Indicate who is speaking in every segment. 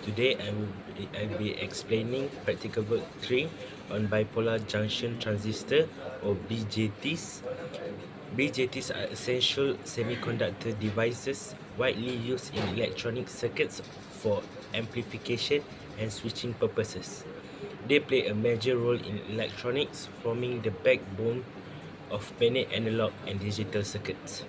Speaker 1: Today I'll be explaining practical work 3 on bipolar junction transistor or BJTs. BJTs are essential semiconductor devices widely used in electronic circuits for amplification and switching purposes. They play a major role in electronics, forming the backbone of many analog and digital circuits.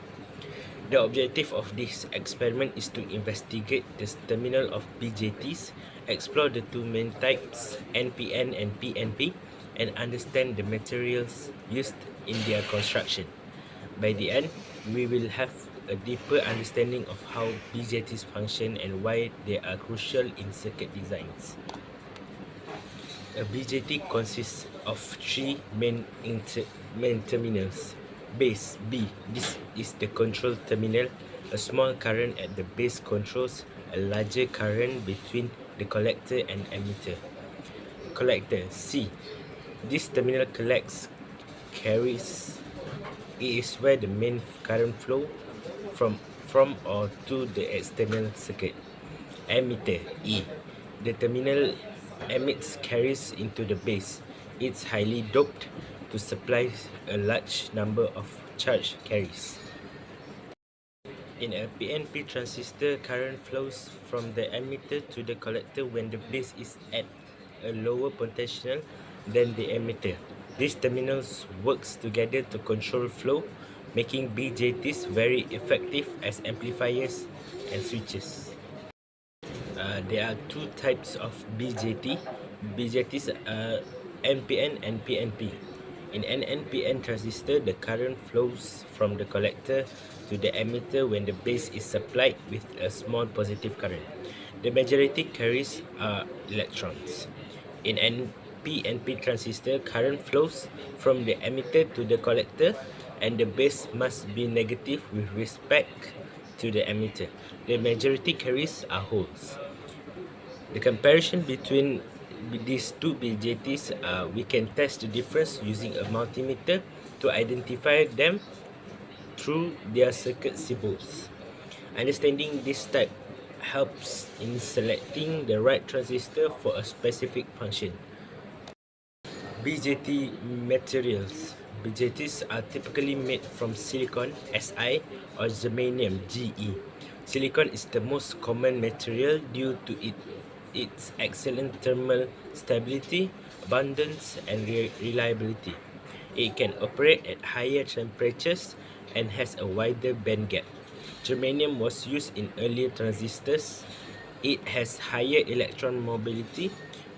Speaker 1: The objective of this experiment is to investigate the terminal of BJTs, explore the two main types, NPN and PNP, and understand the materials used in their construction. By the end, we will have a deeper understanding of how BJTs function and why they are crucial in circuit designs. A BJT consists of three main terminals. Base B. This is the control terminal. A small current at the base controls a larger current between the collector and emitter. Collector C. This terminal carries. It is where the main current flow from or to the external circuit. Emitter E. The terminal emits carries into the base. It's highly doped to supply a large number of charge carries. In a PNP transistor, current flows from the emitter to the collector when the base is at a lower potential than the emitter. These terminals works together to control flow, making BJTs very effective as amplifiers and switches. There are two types of BJT. BJTs are NPN and PNP. In an NPN transistor, the current flows from the collector to the emitter when the base is supplied with a small positive current. The majority carries are electrons. In an PNP transistor, current flows from the emitter to the collector and the base must be negative with respect to the emitter. The majority carries are holes. The comparison between these two BJTs, we can test the difference using a multimeter to identify them through their circuit symbols. Understanding this type helps in selecting the right transistor for a specific function. BJT materials. BJTs are typically made from silicon Si or germanium Ge. Silicon is the most common material due to its excellent thermal stability, abundance, and reliability. It can operate at higher temperatures and has a wider band gap. Germanium was used in earlier transistors. It has higher electron mobility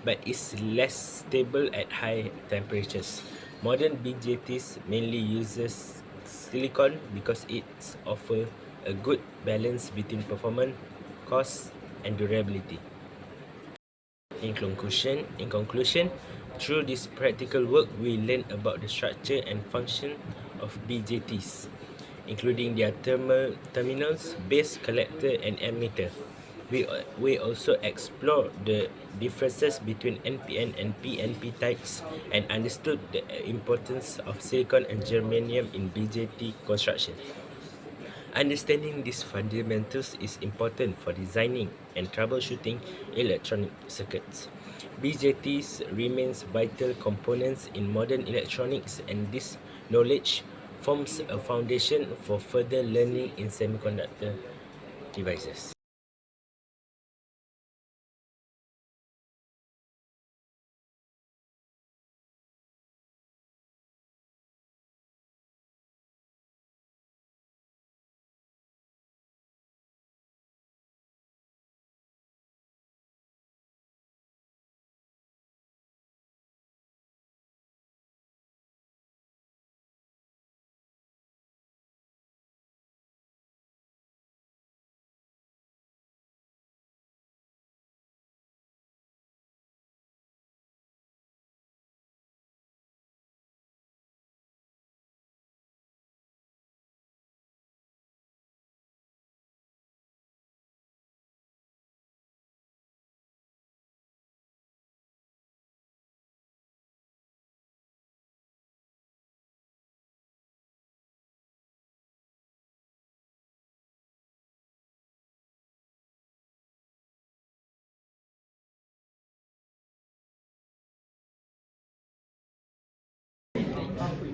Speaker 1: but is less stable at high temperatures. Modern BJTs mainly uses silicon because it offers a good balance between performance, cost, and durability. In conclusion, through this practical work, we learn about the structure and function of BJTs, including their terminals, base, collector, and emitter. We also explore the differences between NPN and PNP types and understood the importance of silicon and germanium in BJT construction. Understanding these fundamentals is important for designing and troubleshooting electronic circuits. BJTs remains vital components in modern electronics, and this knowledge forms a foundation for further learning in semiconductor devices.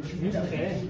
Speaker 2: Okay.